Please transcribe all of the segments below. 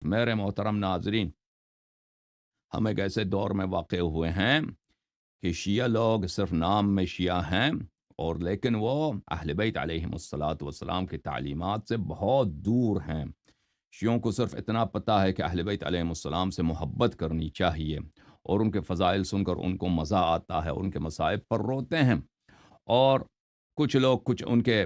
میرے محترم ناظرین، ہم ایک ایسے دور میں واقع ہوئے ہیں کہ شیعہ لوگ صرف نام میں شیعہ ہیں، اور لیکن وہ اہل بیت علیہم الصلاۃ والسلام کی تعلیمات سے بہت دور ہیں۔ شیعوں کو صرف اتنا پتہ ہے کہ اہل بیت علیہم السلام سے محبت کرنی چاہیے، اور ان کے فضائل سن کر ان کو مزہ آتا ہے، ان کے مصائب پر روتے ہیں۔ اور کچھ لوگ کچھ ان کے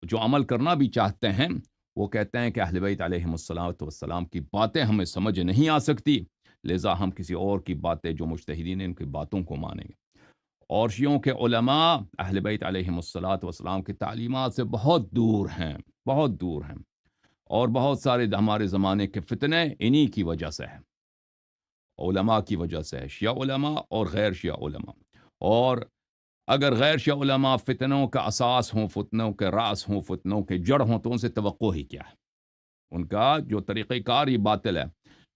جو عمل کرنا بھی چاہتے ہیں، وہ کہتے ہیں کہ اہل بیت علیہم الصلاۃ والسلام کی باتیں ہمیں سمجھ نہیں آ سکتی، لہذا ہم کسی اور کی باتیں جو مجتہدین ہیں ان کی باتوں کو مانیں گے۔ اور شیعوں کے علماء اہل بیت علیہم الصلاۃ والسلام کی تعلیمات سے بہت دور ہیں، بہت دور ہیں، اور بہت سارے ہمارے زمانے کے فتنے انہی کی وجہ سے ہیں، علماء کی وجہ سے ہے، شیعہ علماء اور غیر شیعہ علماء۔ اور اگر غیر شیعہ علماء فتنوں کا اساس ہوں، فتنوں کے راس ہوں، فتنوں کے جڑ ہوں، تو ان سے توقع ہی کیا ہے؟ ان کا جو طریقہ کار ہی باطل ہے۔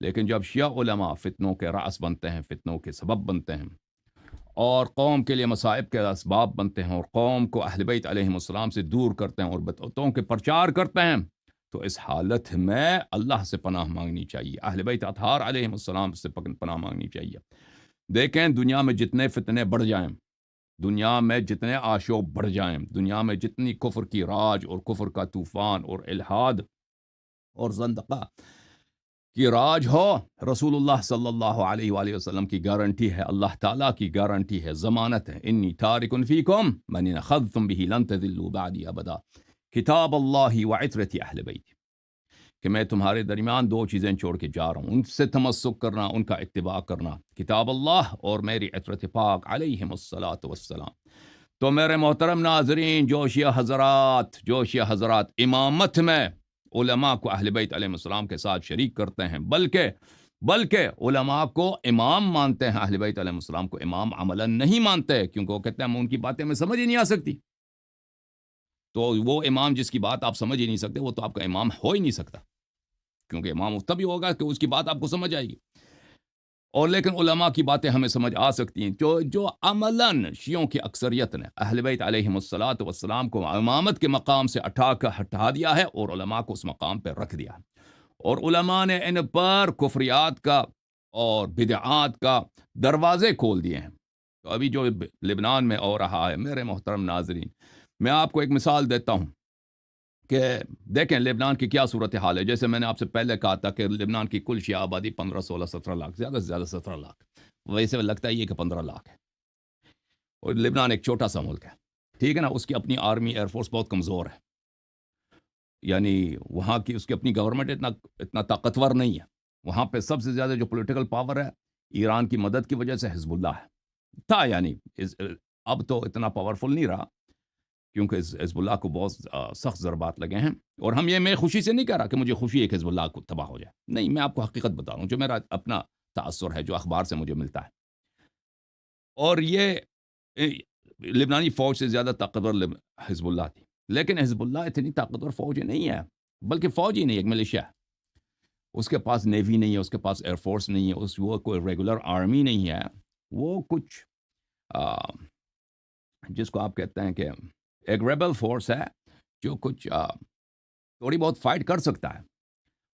لیکن جب شیعہ علماء فتنوں کے راس بنتے ہیں، فتنوں کے سبب بنتے ہیں، اور قوم کے لیے مصائب کے اسباب بنتے ہیں، اور قوم کو اہل بیت علیہم السلام سے دور کرتے ہیں اور بدعتوں کے پرچار کرتے ہیں، تو اس حالت میں اللہ سے پناہ مانگنی چاہیے، اہل بیت اطہار علیہم السلام سے پناہ مانگنی چاہیے۔ دیکھیں، دنیا میں جتنے فتنے بڑھ جائیں، دنیا میں جتنے آشوب بڑھ جائیں، دنیا میں جتنی کفر کی راج اور کفر کا طوفان اور الحاد اور زندقہ کی راج ہو، رسول اللہ صلی اللہ علیہ وآلہ وسلم کی گارنٹی ہے، اللہ تعالیٰ کی گارنٹی ہے، ضمانت ہے، انی تارکن فیکم من ان اخذتم به لن تضلوا بعدی ابدا، کتاب اللہ وعترت اہل بیت، کہ میں تمہارے درمیان دو چیزیں چھوڑ کے جا رہا ہوں، ان سے تمسک کرنا، ان کا اتباع کرنا، کتاب اللہ اور میری عترت پاک علیہم الصلاۃ والسلام۔ تو میرے محترم ناظرین، جو شیعہ حضرات امامت میں علماء کو اہل بیت علیہ السلام کے ساتھ شریک کرتے ہیں، بلکہ علماء کو امام مانتے ہیں، اہل بیت علیہ السلام کو امام عملاً نہیں مانتے، کیونکہ وہ کہتے ہیں ان کی باتیں میں سمجھ ہی نہیں آ سکتی۔ تو وہ امام جس کی بات آپ سمجھ ہی نہیں سکتے، وہ تو آپ کا امام ہو ہی نہیں سکتا، کیونکہ امام تبھی ہوگا کہ اس کی بات آپ کو سمجھ آئے گی۔ اور لیکن علماء کی باتیں ہمیں سمجھ آ سکتی ہیں، جو عملاً شیعوں کی اکثریت نے اہل بیت علیہم الصلاۃ والسلام کو امامت کے مقام سے ہٹا دیا ہے، اور علماء کو اس مقام پہ رکھ دیا ہے، اور علماء نے ان پر کفریات کا اور بدعات کا دروازے کھول دیے ہیں۔ تو ابھی جو لبنان میں ہو رہا ہے، میرے محترم ناظرین، میں آپ کو ایک مثال دیتا ہوں کہ دیکھیں لبنان کی کیا صورتحال ہے۔ جیسے میں نے آپ سے پہلے کہا تھا کہ لبنان کی کل شیعہ آبادی 15 16 17 لاکھ، زیادہ سے زیادہ 17 لاکھ، ویسے لگتا ہے یہ کہ 15 لاکھ ہے، اور لبنان ایک چھوٹا سا ملک ہے، ٹھیک ہے نا، اس کی اپنی آرمی ایئر فورس بہت کمزور ہے، یعنی وہاں کی اس کی اپنی گورنمنٹ اتنا طاقتور نہیں ہے۔ وہاں پہ سب سے زیادہ جو پولیٹیکل پاور ہے، ایران کی مدد کی وجہ سے حزب اللہ ہے، تھا یعنی اب تو اتنا پاورفل نہیں رہا، کیونکہ حزب اللہ کو بہت سخت ضربات لگے ہیں۔ اور میں خوشی سے نہیں کہہ رہا کہ مجھے خوشی ہے کہ حزب اللہ کو تباہ ہو جائے، نہیں، میں آپ کو حقیقت بتا رہا ہوں، جو میرا اپنا تاثر ہے، جو اخبار سے مجھے ملتا ہے۔ اور یہ لبنانی فوج سے زیادہ طاقتور حزب اللہ تھی، لیکن حزب اللہ اتنی طاقتور فوج نہیں ہے، بلکہ فوج ہی نہیں، ایک ملیشیا ہے، اس کے پاس نیوی نہیں ہے، اس کے پاس ایئر فورس نہیں ہے، وہ کوئی ریگولر آرمی نہیں ہے، وہ کچھ جس کو آپ کہتے ہیں کہ ایک ریبل فورس ہے، جو کچھ تھوڑی بہت فائٹ کر سکتا ہے۔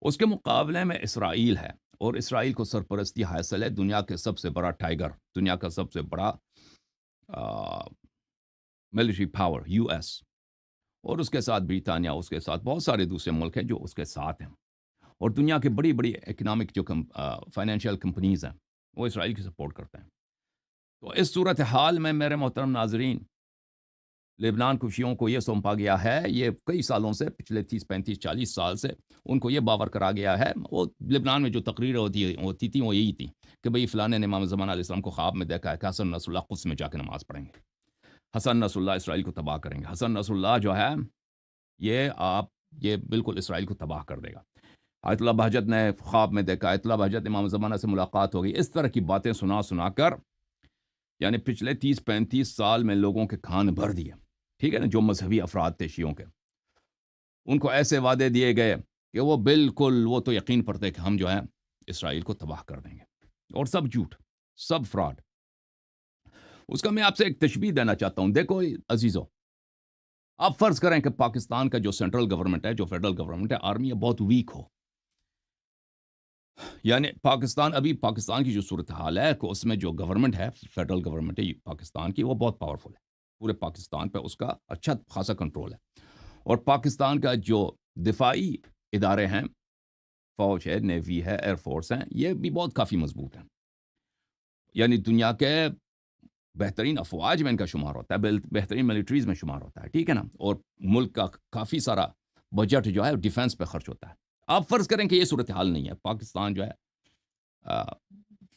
اس کے مقابلے میں اسرائیل ہے، اور اسرائیل کو سرپرستی حاصل ہے دنیا کے سب سے بڑا ٹائیگر، دنیا کا سب سے بڑا ملٹری پاور، یو ایس، اور اس کے ساتھ بریٹانیہ، اس کے ساتھ بہت سارے دوسرے ملک ہیں جو اس کے ساتھ ہیں، اور دنیا کے بڑی بڑی اکنامک جو فائنینشیل کمپنیز ہیں، وہ اسرائیل کی سپورٹ کرتے ہیں۔ تو اس صورتحال میں میرے محترم ناظرین، لبنان کو شیعوں کو یہ سونپا گیا ہے، یہ کئی سالوں سے، پچھلے 30 35 40 سال سے ان کو یہ باور کرا گیا ہے، وہ لبنان میں جو تقریر ہوتی تھیں وہ یہی تھی کہ بھئی فلانے نے امام زمان علیہ السلام کو خواب میں دیکھا ہے کہ حسن نصر اللہ قدس میں جا کے نماز پڑھیں گے، حسن نصر اللہ اسرائیل کو تباہ کریں گے، حسن نصر اللہ جو ہے یہ بالکل اسرائیل کو تباہ کر دے گا، آیت اللہ بہجت نے خواب میں دیکھا، آیت اللہ بہجت امام زمانہ سے ملاقات ہوگی، اس طرح کی باتیں سنا کر، یعنی پچھلے 30 35 سال میں لوگوں کے کان بھر دیے، ٹھیک ہے نا، جو مذہبی افراد تھے شیعوں کے، ان کو ایسے وعدے دیے گئے کہ وہ تو یقین پڑتے کہ ہم جو ہے اسرائیل کو تباہ کر دیں گے، اور سب جھوٹ، سب فراڈ۔ اس کا میں آپ سے ایک تشبیہ دینا چاہتا ہوں، دیکھو عزیزو، آپ فرض کریں کہ پاکستان کا جو سینٹرل گورنمنٹ ہے، جو فیڈرل گورنمنٹ ہے، آرمی ہے، بہت ویک ہو، یعنی پاکستان کی جو صورتحال ہے کہ اس میں جو گورنمنٹ ہے، فیڈرل گورنمنٹ ہے پاکستان کی، وہ بہت پاورفل ہے، پورے پاکستان پہ اس کا اچھا خاصا کنٹرول ہے، اور پاکستان کا جو دفاعی ادارے ہیں، فوج ہے، نیوی ہے، ایئر فورس ہیں، یہ بھی بہت کافی مضبوط ہیں، یعنی دنیا کے بہترین افواج میں ان کا شمار ہوتا ہے، بہترین ملٹریز میں شمار ہوتا ہے، ٹھیک ہے نا، اور ملک کا کافی سارا بجٹ جو ہے ڈیفنس پہ خرچ ہوتا ہے۔ آپ فرض کریں کہ یہ صورتحال نہیں ہے، پاکستان جو ہے آ،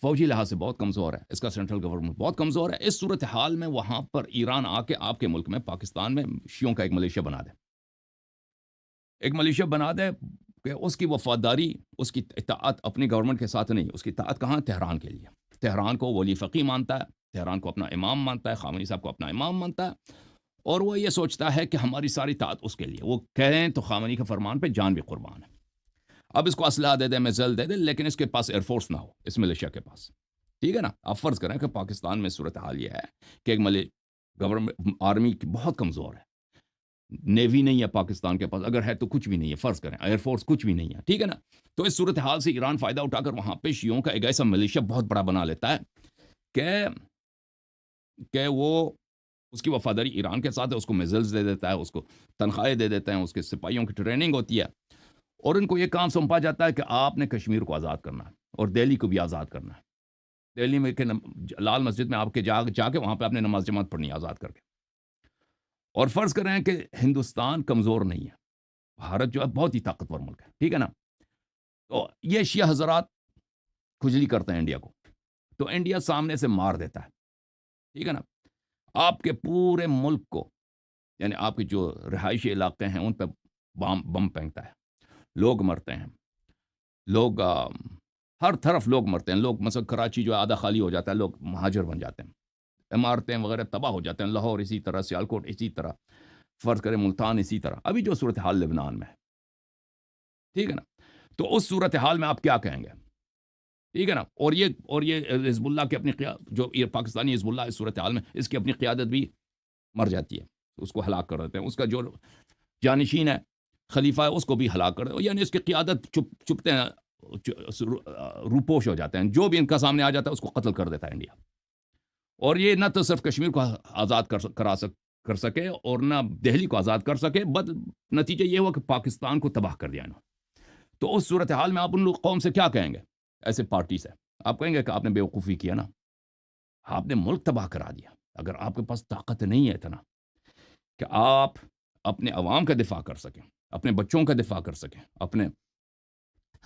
فوجی لحاظ سے بہت کمزور ہے، اس کا سینٹرل گورنمنٹ بہت کمزور ہے، اس صورتحال میں وہاں پر ایران آ کے آپ کے ملک میں، پاکستان میں، شیعوں کا ایک ملیشیا بنا دے، ایک ملیشیا بنا دے کہ اس کی وفاداری، اس کی اطاعت اپنی گورنمنٹ کے ساتھ نہیں، اس کی اطاعت کہاں؟ تہران کے لیے، تہران کو ولی فقی مانتا ہے، تہران کو اپنا امام مانتا ہے، خامنئی صاحب کو اپنا امام مانتا ہے، اور وہ یہ سوچتا ہے کہ ہماری ساری اطاعت اس کے لیے، وہ کہیں تو خامنئی کے فرمان پہ جان بھی قربان ہے۔ اب اس کو اسلحہ دے دیں، میزائل دے دیں، لیکن اس کے پاس ایئر فورس نہ ہو، اس ملیشیا کے پاس، ٹھیک ہے نا۔ آپ فرض کریں کہ پاکستان میں صورتحال یہ ہے کہ ایک گورنمنٹ آرمی کی بہت کمزور ہے، نیوی نہیں ہے پاکستان کے پاس، اگر ہے تو کچھ بھی نہیں ہے، فرض کریں ایئر فورس کچھ بھی نہیں ہے، ٹھیک ہے نا۔ تو اس صورتحال سے ایران فائدہ اٹھا کر وہاں پہ شیعوں کا ایک ایسا ملیشیا بہت بڑا بنا لیتا ہے کہ وہ اس کی وفاداری ایران کے ساتھ ہے، اس کو میزلز دے دیتا ہے، اس کو تنخواہیں دے دیتے ہیں، اس کے سپاہیوں کی ٹریننگ ہوتی ہے، اور ان کو یہ کام سونپا جاتا ہے کہ آپ نے کشمیر کو آزاد کرنا ہے اور دہلی کو بھی آزاد کرنا ہے، دہلی میں کہ لال مسجد میں آپ کے جا کے وہاں پہ آپ نے نماز جماعت پڑھنی ہے آزاد کر کے، اور فرض کر رہے ہیں کہ ہندوستان کمزور نہیں ہے، بھارت جو ہے بہت ہی طاقتور ملک ہے، ٹھیک ہے نا۔ تو یہ شیعہ حضرات کھجلی کرتے ہیں انڈیا کو، تو انڈیا سامنے سے مار دیتا ہے، ٹھیک ہے نا۔ آپ کے پورے ملک کو، یعنی آپ کے جو رہائشی علاقے ہیں ان پہ بم پھینکتا ہے، لوگ مرتے ہیں، لوگ ہر طرف لوگ مرتے ہیں، لوگ مثلا کراچی جو ہے آدھا خالی ہو جاتا ہے، لوگ مہاجر بن جاتے ہیں، عمارتیں وغیرہ تباہ ہو جاتے ہیں، لاہور اسی طرح، سیالکوٹ اسی طرح، فرض کریں ملتان اسی طرح، ابھی جو صورتحال لبنان میں ہے، ٹھیک ہے نا۔ تو اس صورتحال میں آپ کیا کہیں گے؟ ٹھیک ہے نا، اور یہ حزب اللہ کی اپنی جو یہ پاکستانی حزب اللہ اس صورتحال میں، اس کی اپنی قیادت بھی مر جاتی ہے، اس کو ہلاک کر دیتے ہیں، اس کا جو جانشین ہے، خلیفہ ہے، اس کو بھی ہلاک کر دیتے، یعنی اس کی قیادت چھپتے ہیں، روپوش ہو جاتے ہیں، جو بھی ان کا سامنے آ جاتا ہے اس کو قتل کر دیتا ہے انڈیا، اور یہ نہ تو صرف کشمیر کو آزاد کر سکے اور نہ دہلی کو آزاد کر سکے، بد نتیجہ یہ ہوا کہ پاکستان کو تباہ کر دیا انہوں نے۔ تو اس صورتحال میں آپ ان قوم سے کیا کہیں گے؟ ایسے پارٹی سے آپ کہیں گے کہ آپ نے بیوقوفی کیا نا، آپ نے ملک تباہ کرا دیا، اگر آپ کے پاس طاقت نہیں ہے اتنا کہ آپ اپنے عوام کا دفاع کر سکیں، اپنے بچوں کا دفاع کر سکیں، اپنے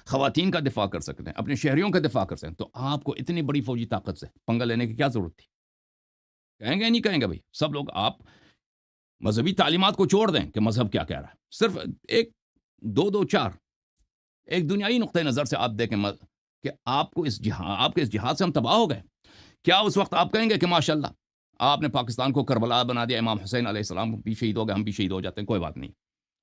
خواتین کا دفاع کر سکتے ہیں، اپنے شہریوں کا دفاع کر سکیں، تو آپ کو اتنی بڑی فوجی طاقت سے پنگا لینے کی کیا ضرورت تھی؟ کہیں گے نہیں کہیں گے بھائی، سب لوگ آپ مذہبی تعلیمات کو چھوڑ دیں کہ مذہب کیا کہہ رہا ہے، صرف ایک دو چار ایک دنیائی نقطۂ نظر سے آپ دیکھیں کہ آپ کے اس جہاد سے ہم تباہ ہو گئے، کیا اس وقت آپ کہیں گے کہ ماشاءاللہ آپ نے پاکستان کو کربلا بنا دیا، امام حسین علیہ السلام بھی شہید ہو گئے، ہم بھی شہید ہو جاتے ہیں، کوئی بات نہیں،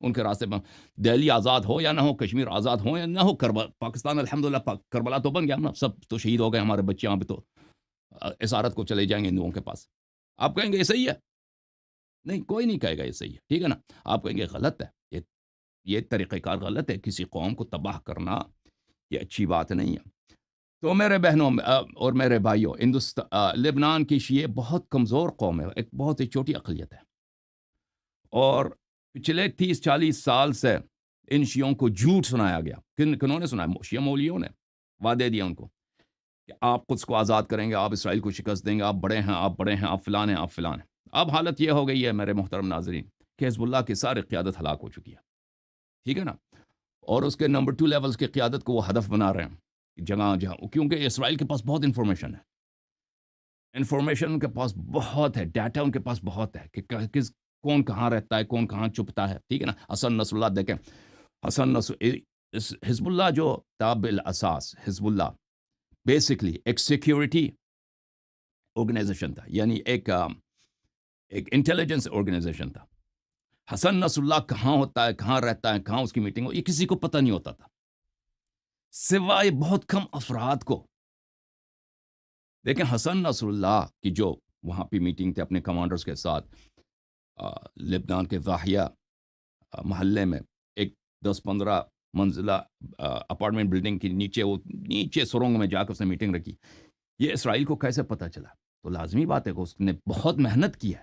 ان کے راستے میں دہلی آزاد ہو یا نہ ہو، کشمیر آزاد ہو یا نہ ہو، پاکستان الحمدللہ کربلا تو بن گیا نا، سب تو شہید ہو گئے، ہمارے بچے یہاں پہ تو اسارت کو چلے جائیں گے ہندوؤں کے پاس، آپ کہیں گے یہ صحیح ہے؟ نہیں، کوئی نہیں کہے گا یہ صحیح ہے، ٹھیک ہے نا۔ آپ کہیں گے غلط ہے، یہ طریقہ کار غلط ہے، کسی قوم کو تباہ کرنا یہ اچھی بات نہیں ہے۔ تو میرے بہنوں اور میرے بھائیوں، لبنان کی شیعہ بہت کمزور قوم ہے، ایک بہت ہی چھوٹی اقلیت ہے، اور پچھلے 30-40 سال سے ان شیعوں کو جھوٹ سنایا گیا، کنہوں نے سنایا؟ شیعہ مولیوں نے وعدے دیا ان کو کہ آپ قدس کو آزاد کریں گے، آپ اسرائیل کو شکست دیں گے، آپ بڑے ہیں، آپ بڑے ہیں، آپ فلان ہیں، آپ فلان ہیں۔ اب حالت یہ ہو گئی ہے میرے محترم ناظرین کہ حزب اللہ کی ساری قیادت ہلاک ہو چکی ہے، ٹھیک ہے نا، اور اس کے نمبر 2 لیولز کی قیادت کو وہ ہدف بنا رہے ہیں جہاں کیونکہ اسرائیل کے پاس بہت انفارمیشن ہے، انفارمیشن ان کے پاس بہت ہے، ڈیٹا ان کے پاس بہت ہے کہ کون کہاں رہتا ہے، کون کہاں چھپتا ہے، ٹھیک ہے نا۔ حسن نصر اللہ دیکھیں، حزب اللہ جو تاب الاساس، حزب اللہ بیسکلی ایک سیکیورٹی آرگنائزیشن تھا، یعنی ایک انٹیلیجنس آرگنائزیشن تھا۔ حسن نصر اللہ کہاں ہوتا ہے، کہاں رہتا ہے، کہاں اس کی میٹنگ ہو، یہ کسی کو پتہ نہیں ہوتا تھا سوائے بہت کم افراد کو۔ دیکھیں حسن نصر اللہ کی جو وہاں پہ میٹنگ تھے اپنے کمانڈرز کے ساتھ، لبنان کے ضاحیہ محلے میں ایک 10-15 منزلہ اپارٹمنٹ بلڈنگ کی نیچے، وہ نیچے سرنگ میں جا کر اس نے میٹنگ رکھی. یہ اسرائیل کو کیسے پتہ چلا؟ تو لازمی بات ہے کہ اس نے بہت محنت کی ہے،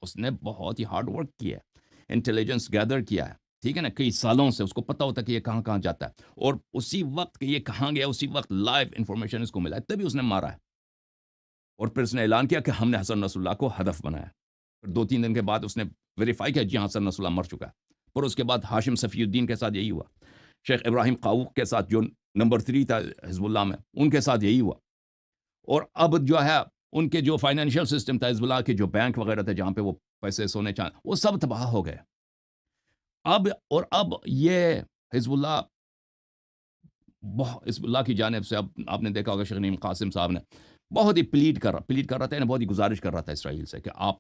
اس نے بہت ہی ہارڈ ورک کیا ہے، انٹیلیجنس گیدر کیا ہے، ٹھیک ہے نا، کئی سالوں سے اس کو پتہ ہوتا ہے کہ یہ کہاں کہاں جاتا ہے، اور اسی وقت کہ یہ کہاں گیا اسی وقت لائیو انفارمیشن اس کو ملا ہے، تبھی اس نے مارا ہے. اور پھر اس نے اعلان کیا کہ ہم نے حسن نصر اللہ کو ہدف بنایا. پھر 2-3 دن کے بعد اس نے ویریفائی کیا جی ہاں حسن نصر اللہ مر چکا ہے. پھر اس کے بعد ہاشم صفی الدین کے ساتھ یہی ہوا، شیخ ابراہیم قاؤق کے ساتھ جو نمبر 3 تھا حزب اللہ میں، ان کے ساتھ یہی ہوا. اور اب جو ہے ان کے جو فائنینشیل سسٹم تھا حزب اللہ کے، جو بینک وغیرہ تھے جہاں پہ وہ پیسے سونے چاندی، وہ سب تباہ ہو گئے. اب یہ حزب اللہ حزب اللہ کی جانب سے، اب آپ نے دیکھا ہوگا شیخ نعیم قاسم صاحب نے بہت ہی پلیڈ کر رہا تھا، بہت ہی گزارش کر رہا تھا اسرائیل سے کہ آپ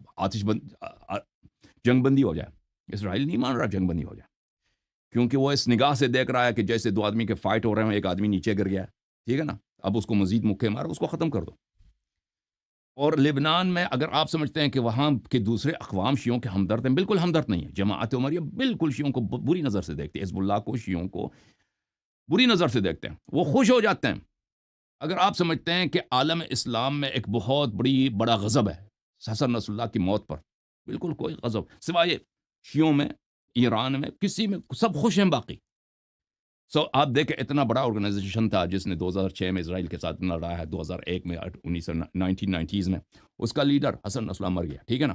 جنگ بندی ہو جائے. اسرائیل نہیں مان رہا جنگ بندی ہو جائے، کیونکہ وہ اس نگاہ سے دیکھ رہا ہے کہ جیسے 2 آدمی کے فائٹ ہو رہے ہیں، ایک آدمی نیچے گر گیا ہے، ٹھیک ہے نا، اب اس کو مزید مکے مار، اس کو ختم کر دو. اور لبنان میں اگر آپ سمجھتے ہیں کہ وہاں کے دوسرے اقوام شیعوں کے ہمدرد ہیں، بالکل ہمدرد نہیں ہے. جماعت عمریہ بالکل شیعوں کو بری نظر سے دیکھتی ہے، حزب اللہ کو، شیعوں کو بری نظر سے دیکھتے ہیں، وہ خوش ہو جاتے ہیں. اگر آپ سمجھتے ہیں کہ عالم اسلام میں ایک بہت بڑا غضب ہے حسن نصر اللہ کی موت پر، بالکل کوئی غضب سوائے شیعوں میں، ایران میں، کسی میں سب خوش ہیں باقی. آپ دیکھیں اتنا بڑا آرگنائزیشن تھا جس نے 2006 میں اسرائیل کے ساتھ لڑا ہے، 2001 میں، 1990s میں، اس کا لیڈر حسن نصر اللہ مر گیا، ٹھیک ہے نا.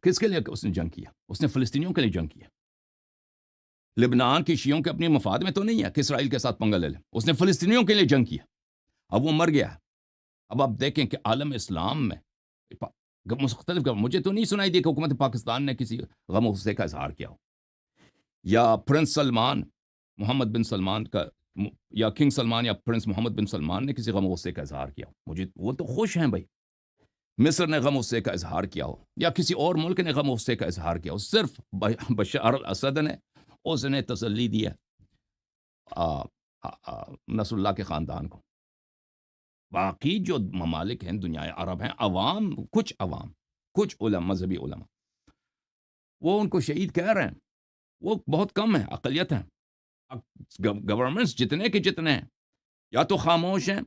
کس کے لیے اس نے جنگ کیا؟ اس نے فلسطینیوں کے لیے جنگ کیا. لبنان کی شیعوں کے اپنے مفاد میں تو نہیں ہے کہ اسرائیل کے ساتھ پنگا لے لیں، اس نے فلسطینیوں کے لیے جنگ کیا. اب وہ مر گیا ہے. اب آپ دیکھیں کہ عالم اسلام میں مختلف، مجھے تو نہیں سنائی دی کہ حکومت پاکستان نے کسی غم و غصے کا اظہار کیا ہو، یا پرنس سلمان، محمد بن سلمان کا، یا کنگ سلمان یا پرنس محمد بن سلمان نے کسی غم و غصے کا اظہار کیا ہو. مجھے وہ تو خوش ہیں بھائی. مصر نے غم و غصے کا اظہار کیا ہو، یا کسی اور ملک نے غم و غصے کا اظہار کیا ہو، صرف بشار الاسد نے اس نے تسلی دی ہے نصر اللہ کے خاندان کو. باقی جو ممالک ہیں دنیا عرب ہیں، کچھ عوام، کچھ علماء، مذہبی علماء، وہ ان کو شہید کہہ رہے ہیں، وہ بہت کم ہیں، اقلیت ہیں. گورنمنٹس جتنے کے جتنے ہیں یا تو خاموش ہیں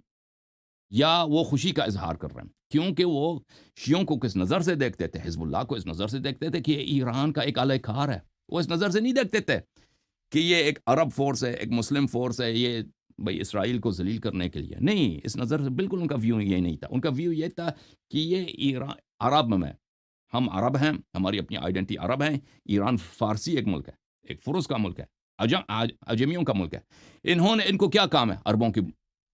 یا وہ خوشی کا اظہار کر رہے ہیں، کیونکہ وہ شیعوں کو کس نظر سے دیکھتے تھے، حزب اللہ کو اس نظر سے دیکھتے تھے کہ یہ ایران کا ایک اعلی کار ہے. وہ اس نظر سے نہیں دیکھتے تھے کہ یہ ایک عرب فورس ہے، ایک مسلم فورس ہے، یہ بھائی اسرائیل کو ذلیل کرنے کے لیے نہیں. اس نظر سے بالکل ان کا ویو یہ نہیں تھا. ان کا ویو یہ تھا کہ یہ ایران عرب میں، ہم عرب ہیں، ہماری اپنی آئیڈینٹی عرب ہیں. ایران فارسی ایک ملک ہے، ایک فرس کا ملک ہے، اجمیوں کا ملک ہے. ان کو کیا کام ہے؟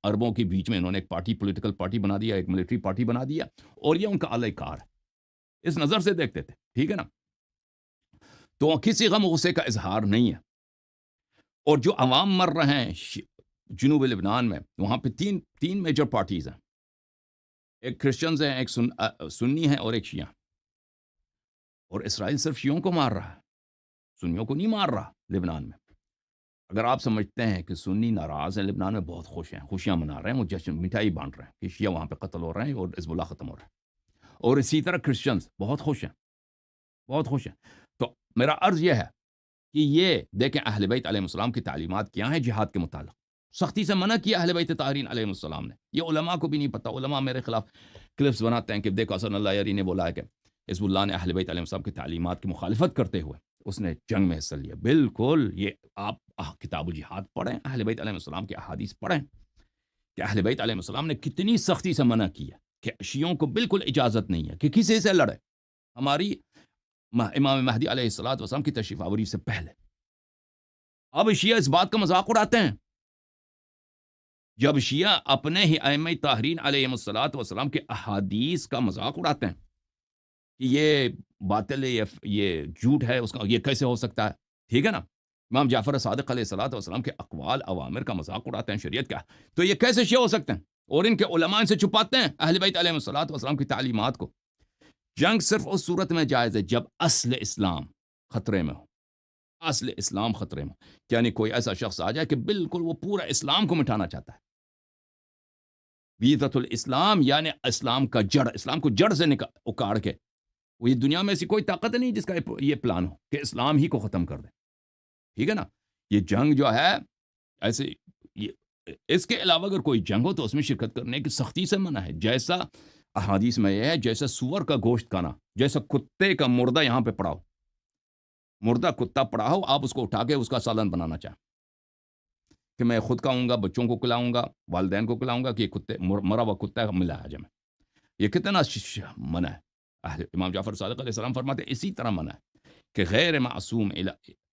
عربوں کے بیچ میں انہوں نے ایک پارٹی، پولیٹیکل پارٹی بنا دیا، ایک ملٹری پارٹی بنا دیا، اور یہ ان کا اعلی کار ہے. اس نظر سے دیکھتے تھے، ٹھیک ہے نا. تو کسی غم و غصے کا اظہار نہیں ہے. اور جو عوام مر رہے ہیں جنوب لبنان میں، وہاں پہ تین میجر پارٹیز ہیں، ایک کرسچنز ہیں، ایک سنی ہیں، اور ایک شیعہ. اور اسرائیل صرف شیعوں کو مار رہا ہے، سنیوں کو نہیں مار رہا لبنان میں. اگر آپ سمجھتے ہیں کہ سنی ناراض ہیں لبنان میں، بہت خوش ہیں، خوشیاں منا رہے ہیں، وہ جشن مٹھائی بانٹ رہے ہیں کہ شیعہ وہاں پہ قتل ہو رہے ہیں اور حزب اللہ ختم ہو رہا ہے. اور اسی طرح کرسچنز بہت خوش ہیں، بہت خوش ہیں. تو میرا عرض یہ ہے کہ یہ دیکھیں اہل بیت علیہ السلام کی تعلیمات کیا ہیں جہاد کے متعلق. سختی سے منع کیا اہل بیت طاہرین علیہ السلام نے. یہ علماء کو بھی نہیں پتہ. علماء میرے خلاف کلپس بناتے ہیں کہ دیکھو حسن اللہ یاری نے بولا ہے کہ حزب اللہ نے اہل بیت علیہ السلام کی تعلیمات کی مخالفت کرتے ہوئے اس نے جنگ میں حصہ لیا. بالکل. یہ آپ کتاب الجہاد پڑھیں، اہل بیت علیہ السلام کی احادیث پڑھیں کہ اہل بیت علیہ السلام نے کتنی سختی سے منع کیا کہ شیعوں کو بالکل اجازت نہیں ہے کہ کسی سے لڑے. ہماری امام مہدی علیہ السلام کی تشریف آوری سے پہلے. اب شیعہ اس بات کا مذاق اڑاتے ہیں. جب شیعہ اپنے ہی ائمہ طاہرین علیہ السلام کے احادیث کا مذاق اڑاتے ہیں کہ یہ باطل ہے، یہ جھوٹ ہے، اس کا یہ کیسے ہو سکتا ہے، ٹھیک ہے نا. امام جعفر صادق علیہ السلام کے اقوال اوامر کا مذاق اڑاتے ہیں شریعت کا، تو یہ کیسے شیعہ ہو سکتے ہیں؟ اور ان کے علماء ان سے چھپاتے ہیں اہل بیت علیہ السلام کی تعلیمات کو. جنگ صرف اس صورت میں جائز ہے جب اصل اسلام خطرے میں ہو. اصل اسلام خطرے میں، یعنی کوئی ایسا شخص آ جائے کہ بالکل وہ پورا اسلام کو مٹانا چاہتا ہے. بیضۃ الاسلام یعنی اسلام کا جڑ، اسلام کو جڑ سے اکاڑ کے وہ یہ دنیا میں ایسی کوئی طاقت نہیں جس کا یہ پلان ہو کہ اسلام ہی کو ختم کر دے، ٹھیک ہے نا؟ یہ جنگ جو ہے ایسے اس کے علاوہ اگر کوئی جنگ ہو تو اس میں شرکت کرنے کی سختی سے منع ہے، جیسا احادیث میں یہ ہے، جیسا سور کا گوشت کھانا، جیسا کتے کا مردہ یہاں پہ پڑا ہو، مردہ کتا پڑا ہو، آپ اس کو اٹھا کے اس کا سالن بنانا چاہیں کہ میں خود کھاؤں گا، بچوں کو کھلاؤں گا، والدین کو کھلاؤں گا، کہ یہ کتے مرا ہوا کتا ہے ملا ہے جب یہ کتنا منع ہے۔ امام جعفر صادق علیہ السلام فرماتے ہیں اسی طرح منع ہے کہ غیر معصوم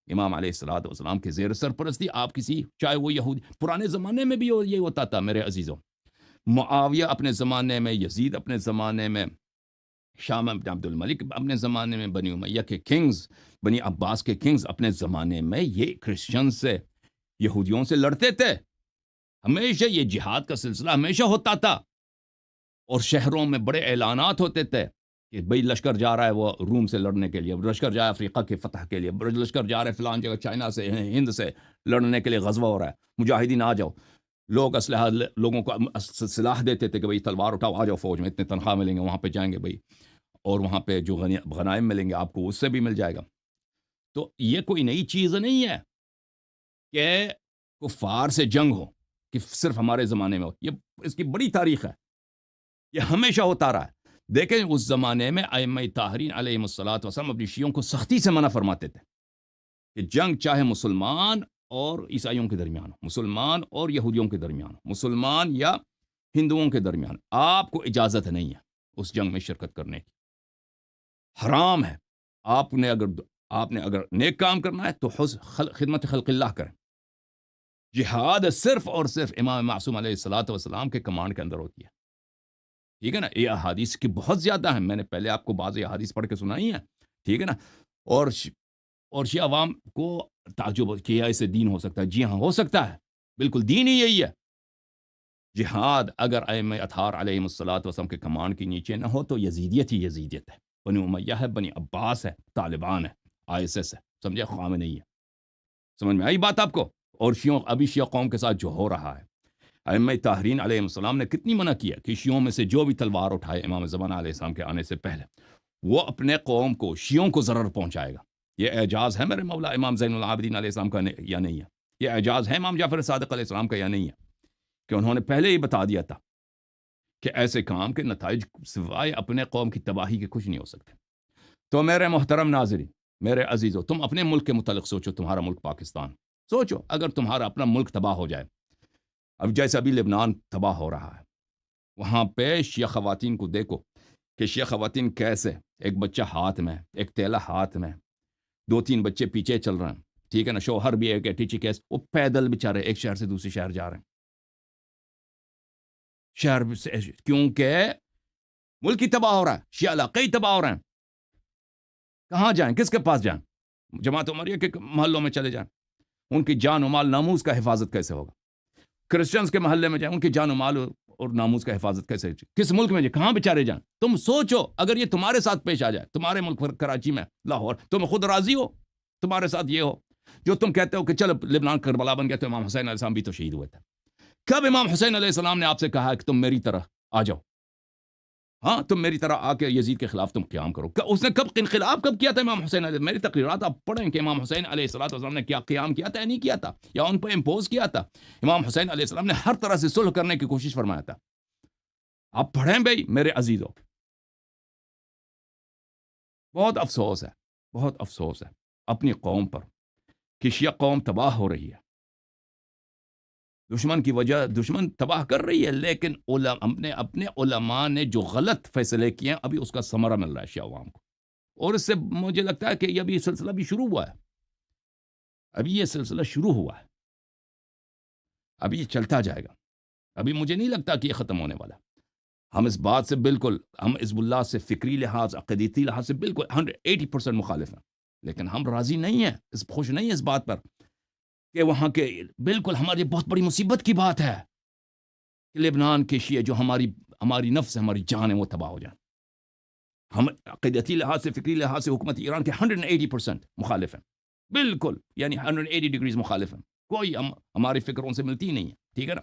امام علیہ الصلوۃ والسلام کے زیر سرپرستی آپ کسی، چاہے وہ یہودی، پرانے زمانے میں بھی یہ ہوتا تھا میرے عزیزوں، معاویہ اپنے زمانے میں، یزید اپنے زمانے میں، شام بن عبد الملک اپنے زمانے میں، بنی امیہ کے کنگز، بنی عباس کے کنگز اپنے زمانے میں یہ کرسچن سے، یہودیوں سے لڑتے تھے، ہمیشہ یہ جہاد کا سلسلہ ہمیشہ ہوتا تھا، اور شہروں میں بڑے اعلانات ہوتے تھے کہ بھئی لشکر جا رہا ہے وہ روم سے لڑنے کے لیے، لشکر جا رہا ہے افریقہ کے فتح کے لیے، لشکر جا رہا ہے فلان جگہ چائنا سے، ہند سے لڑنے کے لیے غزوہ ہو رہا ہے، مجاہدین آ جاؤ۔ لوگ اسلحہ لوگوں کو سلاح دیتے تھے کہ بھئی تلوار اٹھاؤ، آ جاؤ فوج میں، اتنے تنخواہ ملیں گے، وہاں پہ جائیں گے بھئی، اور وہاں پہ جو غنائم ملیں گے آپ کو اس سے بھی مل جائے گا۔ تو یہ کوئی نئی چیز نہیں ہے کہ کفار سے جنگ ہو، کہ صرف ہمارے زمانے میں ہو، یہ اس کی بڑی تاریخ ہے، یہ ہمیشہ ہوتا رہا ہے۔ دیکھیں اس زمانے میں ائمہ طاہرین علیہم الصلوۃ والسلام اپنی شیعوں کو سختی سے منع فرماتے تھے کہ جنگ چاہے مسلمان اور عیسائیوں کے درمیان ہو، مسلمان اور یہودیوں کے درمیان ہو، مسلمان یا ہندوؤں کے درمیان، آپ کو اجازت نہیں ہے اس جنگ میں شرکت کرنے کی، حرام ہے۔ آپ نے اگر نیک کام کرنا ہے تو خدمت خلق اللہ کریں۔ جہاد صرف اور صرف امام معصوم علیہ الصلوۃ والسلام کے کمانڈ کے اندر ہوتی ہے، ٹھیک ہے نا؟ یہ احادیث کی بہت زیادہ ہیں، میں نے پہلے آپ کو بعض احادیث پڑھ کے سنائی ہیں، ٹھیک ہے نا؟ اور شیعہ عوام کو تعجب کیا اسے دین ہو سکتا ہے، جی ہاں ہو سکتا ہے، بالکل دین ہی یہی ہے۔ جہاد اگر ائمہ اطہار علیہم الصلوۃ والسلام کے کمانڈ کے نیچے نہ ہو تو یزیدیت ہی یزیدیت ہے، بنی امیہ ہے، بنی عباس ہے، طالبان ہے، ISS ہے، سمجھے، خامنئی ہے۔ سمجھ میں آئی بات آپ کو؟ اور ابھی شیعہ قوم کے ساتھ جو ہو رہا ہے، ائمہ طاہرین علیہ السلام نے کتنی منع کیا کہ شیعوں میں سے جو بھی تلوار اٹھائے امام زمانہ علیہ السلام کے آنے سے پہلے، وہ اپنے قوم کو، شیعوں کو ضرر پہنچائے گا۔ یہ اعجاز ہے میرے مولا امام زین العابدین علیہ السلام کا یا نہیں ہے؟ یہ اعجاز ہے امام جعفر صادق علیہ السلام کا یا نہیں ہے کہ انہوں نے پہلے ہی بتا دیا تھا کہ ایسے کام کے نتائج سوائے اپنے قوم کی تباہی کے کچھ نہیں ہو سکتے۔ تو میرے محترم ناظرین، میرے عزیزو، تم اپنے ملک کے متعلق سوچو، تمہارا ملک پاکستان سوچو، اگر تمہارا اپنا ملک تباہ ہو جائے، اب جیسے ابھی لبنان تباہ ہو رہا ہے، وہاں پہ شیعہ خواتین کو دیکھو کہ شیعہ خواتین کیسے، ایک بچہ ہاتھ میں، ایک تیلا ہاتھ میں، 2-3 بچے پیچھے چل رہے ہیں، ٹھیک ہے نا؟ شوہر بھی ایک ٹیچی کیس، وہ پیدل بیچارے ایک شہر سے دوسرے شہر جا رہے ہیں، شہر سے، کیونکہ ملک ہی تباہ ہو رہا ہے، شیعہ علاقے ہی تباہ ہو رہے ہیں، کہاں جائیں، کس کے پاس جائیں؟ جماعت عمریہ کے محلوں میں چلے جائیں، ان کی جان و مال ناموس کا حفاظت کیسے ہوگا؟ کرسچنز کے محلے میں جائیں، ان کی جان و مال اور ناموس کا حفاظت کیسے؟ کس ملک میں جائیں، کہاں بیچارے جائیں؟ تم سوچو، اگر یہ تمہارے ساتھ پیش آ جائے، تمہارے ملک کراچی میں، لاہور، تم خود راضی ہو تمہارے ساتھ یہ ہو جو تم کہتے ہو کہ چلو لبنان کربلا بن گیا، تو امام حسین علیہ السلام بھی تو شہید ہوئے تھے۔ کب امام حسین علیہ السلام نے آپ سے کہا کہ تم میری طرح آ جاؤ، ہاں تم میری طرح آ کے یزید کے خلاف تم قیام کرو؟ اس نے کب انقلاب کب کیا تھا امام حسین علیہ؟ میری تقریرات آپ پڑھیں کہ امام حسین علیہ السلام نے کیا قیام کیا تھا یا نہیں کیا تھا، یا ان پہ امپوز کیا تھا؟ امام حسین علیہ السلام نے ہر طرح سے صلح کرنے کی کوشش فرمایا تھا، آپ پڑھیں بھائی میرے عزیزوں۔ بہت افسوس ہے، بہت افسوس ہے اپنی قوم پر کہ شیعہ قوم تباہ ہو رہی ہے، دشمن کی وجہ، دشمن تباہ کر رہی ہے، لیکن اپنے علماء نے جو غلط فیصلے کیے ہیں، ابھی اس کا ثمرہ مل رہا ہے شیعہ عوام کو، اور اس سے مجھے لگتا ہے کہ یہ ابھی سلسلہ بھی شروع ہوا ہے، ابھی یہ سلسلہ شروع ہوا ہے، ابھی یہ چلتا جائے گا، ابھی مجھے نہیں لگتا کہ یہ ختم ہونے والا ہے۔ ہم اس بات سے بالکل، ہم حزب اللہ سے فکری لحاظ، عقیدتی لحاظ سے بالکل 180% مخالف ہیں، لیکن ہم راضی نہیں ہیں، خوش نہیں ہیں اس بات پر کہ وہاں کے، بالکل ہماری بہت بڑی مصیبت کی بات ہے کہ لبنان کے شیعہ جو ہماری نفس ہے، ہماری جان ہے، وہ تباہ ہو جائیں۔ ہم عقیدتی لحاظ سے، فکری لحاظ سے حکومت ایران کے 180% مخالف ہیں، بالکل، یعنی 180 ڈگریز مخالف ہیں، کوئی ہماری فکر ان سے ملتی نہیں ہے، ٹھیک ہے نا؟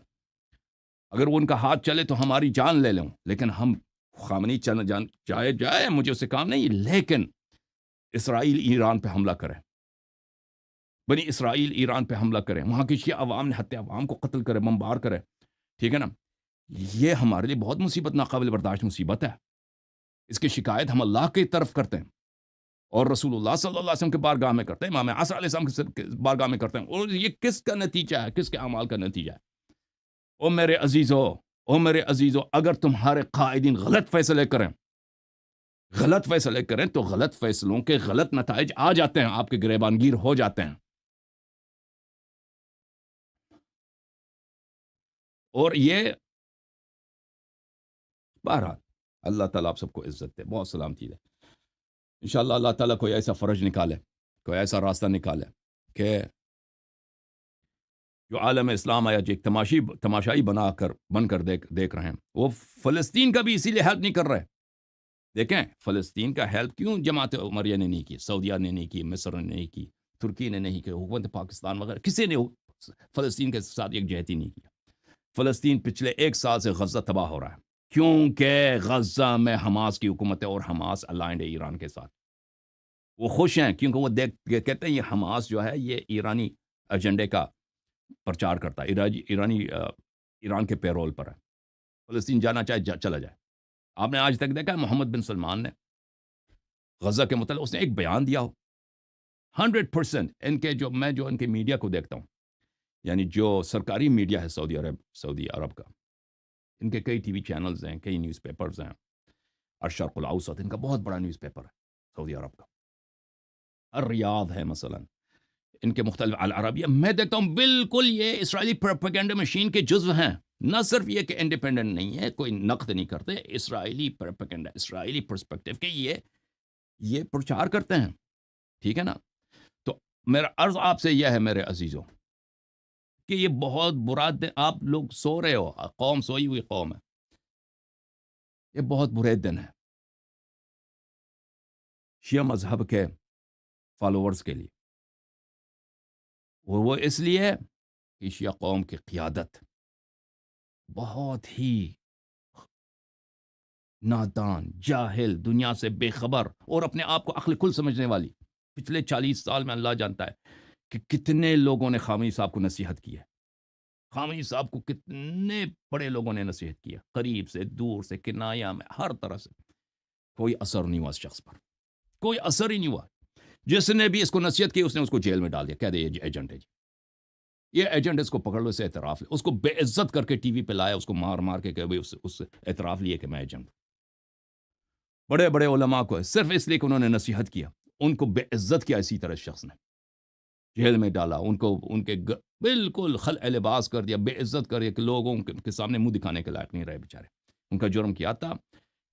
اگر وہ ان کا ہاتھ چلے تو ہماری جان لے لیں، لیکن ہم خامنئی جائے جائے، مجھے اس سے کام نہیں، لیکن اسرائیل ایران پہ حملہ کرے، بنی اسرائیل ایران پہ حملہ کرے، وہاں کی شیعہ عوام نے حتیٰ عوام کو قتل کرے، بمبار کرے، ٹھیک ہے نا، یہ ہمارے لیے بہت مصیبت، ناقابل برداشت مصیبت ہے. اس کی شکایت ہم اللہ کی طرف کرتے ہیں اور رسول اللہ صلی اللہ علیہ وسلم کے بارگاہ میں کرتے ہیں، امام عصر علیہ السلام کے بارگاہ میں کرتے ہیں. اور یہ کس کا نتیجہ ہے؟ کس کے اعمال کا نتیجہ ہے؟ او میرے عزیزو، اگر تمہارے قائدین غلط فیصلے کریں تو غلط فیصلوں کے غلط نتائج آ جاتے ہیں، آپ کے گریبان گیر ہو جاتے ہیں. اور یہ بہرحال اللہ تعالیٰ آپ سب کو عزت دے، بہت سلامتی دے. انشاءاللہ اللہ تعالیٰ کوئی ایسا فرج نکالے، کوئی ایسا راستہ نکالے کہ جو عالم اسلام آیا جو ایک تماشائی بن کر دیکھ رہے ہیں، وہ فلسطین کا بھی اسی لیے ہیلپ نہیں کر رہے. دیکھیں فلسطین کا ہیلپ کیوں جماعت عمریہ نے نہیں کی، سعودیہ نے نہیں کی، مصر نے نہیں کی، ترکی نے نہیں کی، حکومت پاکستان وغیرہ کسی نے فلسطین کے ساتھ ایک جہتی نہیں کیا. فلسطین پچھلے 1 سال سے غزہ تباہ ہو رہا ہے کیونکہ غزہ میں حماس کی حکومت ہے اور حماس الائنڈ ہے ایران کے ساتھ. وہ خوش ہیں کیونکہ وہ کہتے ہیں یہ حماس جو ہے یہ ایرانی ایجنڈے کا پرچار کرتا ہے، ایران کے پیرول پر ہے. فلسطین جانا چاہے چلا جائے. آپ نے آج تک دیکھا محمد بن سلمان نے غزہ کے متعلق اس نے ایک بیان دیا ہو. 100% میں جو ان کے میڈیا کو دیکھتا ہوں، یعنی جو سرکاری میڈیا ہے سعودی عرب کا، ان کے کئی ٹی وی چینلز ہیں، کئی نیوز پیپرز ہیں. الشرق الاوسط ان کا بہت بڑا نیوز پیپر ہے سعودی عرب کا. الریاض ہے مثلا، ان کے مختلف العربیہ، میں دیکھتا ہوں بالکل یہ اسرائیلی پروپیگنڈا مشین کے جزو ہیں. نہ صرف یہ کہ انڈیپینڈنٹ نہیں ہے، کوئی نقد نہیں کرتے، اسرائیلی پروپیگنڈا، اسرائیلی پرسپیکٹیو کے یہ پرچار کرتے ہیں، ٹھیک ہے نا. تو میرا عرض آپ سے یہ ہے میرے عزیزوں کہ یہ بہت برا دن، آپ لوگ سو رہے ہو، قوم سوئی ہوئی قوم ہے، یہ بہت برے دن ہے شیعہ مذہب کے فالوورز کے لیے. اور وہ اس لیے کہ شیعہ قوم کی قیادت بہت ہی نادان، جاہل، دنیا سے بے خبر اور اپنے آپ کو عقل کل سمجھنے والی. پچھلے 40 سال میں اللہ جانتا ہے کہ کتنے لوگوں نے خامنئی صاحب کو نصیحت کی ہے. خامنئی صاحب کو کتنے بڑے لوگوں نے نصیحت کی ہے، قریب سے، دور سے، کنایا میں، ہر طرح سے. کوئی اثر نہیں ہوا اس شخص پر، کوئی اثر ہی نہیں ہوا. جس نے بھی اس کو نصیحت کی اس نے اس کو جیل میں ڈال دیا، کہہ دے یہ ایجنٹ ہے جی، یہ ایجنٹ، اس کو پکڑ لو، اسے اعتراف لے. اس کو بے عزت کر کے ٹی وی پہ لایا، اس کو مار مار کے کہ اس اعتراف لیے کہ میں ایجنٹ. بڑے بڑے علماء کو صرف اس لیے کہ انہوں نے نصیحت کیا، ان کو بے عزت کیا اسی طرح اس شخص نے، جیل میں ڈالا، ان کو ان کے بالکل خلع لباس کر دیا، بے عزت کر دیا کہ لوگوں کے سامنے منہ دکھانے کے لائق نہیں رہے بیچارے. ان کا جرم کیا تھا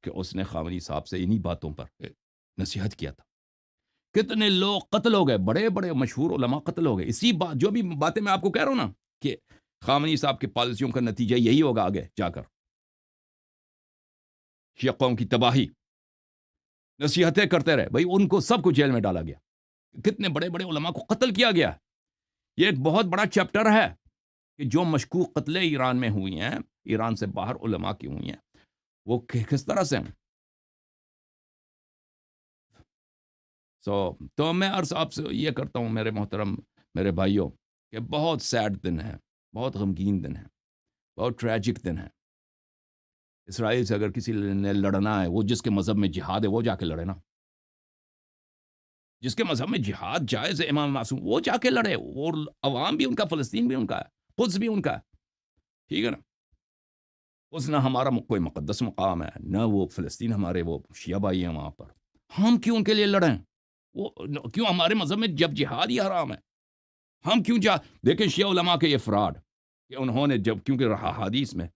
کہ اس نے خامنئی صاحب سے انہی باتوں پر نصیحت کیا تھا. کتنے لوگ قتل ہو گئے، بڑے بڑے مشہور علماء قتل ہو گئے اسی بات، جو بھی باتیں میں آپ کو کہہ رہا ہوں نا کہ خامنئی صاحب کی پالیسیوں کا نتیجہ یہی ہوگا آگے جا کر، شیعہ قوم کی تباہی. نصیحتیں کرتے رہے بھائی، ان کو سب کو جیل میں ڈالا گیا، کتنے بڑے بڑے علماء کو قتل کیا گیا. یہ ایک بہت بڑا چیپٹر ہے کہ جو مشکوک قتلیں ایران میں ہوئی ہیں، ایران سے باہر علماء کی ہوئی ہیں، وہ کس طرح سے ہیں. تو میں عرض آپ سے یہ کرتا ہوں میرے محترم، میرے بھائیوں، کہ بہت سیڈ دن ہے، بہت غمگین دن ہے، بہت ٹریجک دن ہے. اسرائیل سے اگر کسی نے لڑنا ہے، وہ جس کے مذہب میں جہاد ہے وہ جا کے لڑے نا. جس کے مذہب میں جہاد جائز ہے، امام معصوم، وہ جا کے لڑے. اور عوام بھی ان کا، فلسطین بھی ان کا ہے، قدس بھی ان کا ہے، ٹھیک ہے نا. اس نہ ہمارا کوئی مقدس مقام ہے، نہ وہ فلسطین ہمارے وہ شیعہ بھائی ہیں وہاں پر. ہم کیوں ان کے لیے لڑیں؟ وہ کیوں ہمارے مذہب میں جب جہاد ہی حرام ہے، ہم کیوں دیکھیں شیعہ علماء کے یہ فراڈ کہ انہوں نے جب، کیونکہ حدیث میں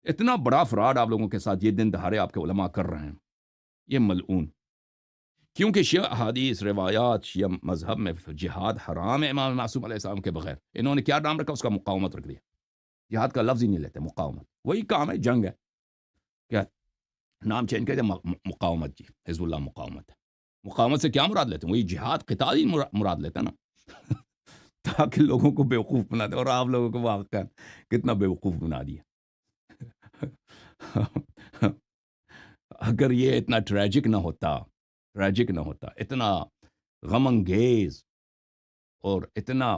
اتنا بڑا فراڈ آپ لوگوں کے ساتھ یہ دن دہاڑے آپ کے علماء کر رہے ہیں، یہ ملعون. کیونکہ شیعہ احادیث، روایات، شیعہ مذہب میں جہاد حرام ہے امام معصوم علیہ السلام کے بغیر. انہوں نے کیا نام رکھا؟ اس کا مقاومت رکھ دیا. جہاد کا لفظ ہی نہیں لیتے، مقاومت. وہی کام ہے، جنگ ہے، کیا نام چینج کر دیا، مقاومت. جی حزب اللہ مقاومت ہے. مقاومت سے کیا مراد لیتے ہیں؟ وہی جہاد قتال ہی مراد لیتے ہیں نا تاکہ لوگوں کو بیوقوف بنا دے. اور آپ لوگوں کو واقعا کتنا بیوقوف بنا دیا اگر یہ اتنا ٹریجک نہ ہوتا، اتنا غم انگیز اور اتنا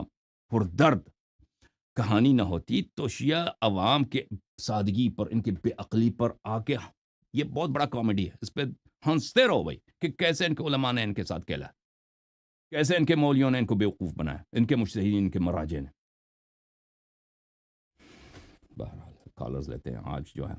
پردرد کہانی نہ ہوتی، تو شیعہ عوام کے سادگی پر، ان کے بے عقلی پر آ کے، یہ بہت بڑا کامیڈی ہے، اس پہ ہنستے رہو بھائی کہ کیسے ان کے علماء نے ان کے ساتھ کھیلا، کیسے ان کے مولویوں نے ان کو بیوقوف بنایا، ان کے مجتہدین، ان کے مراجع نے۔ بہرحال کالرز لیتے ہیں آج جو ہے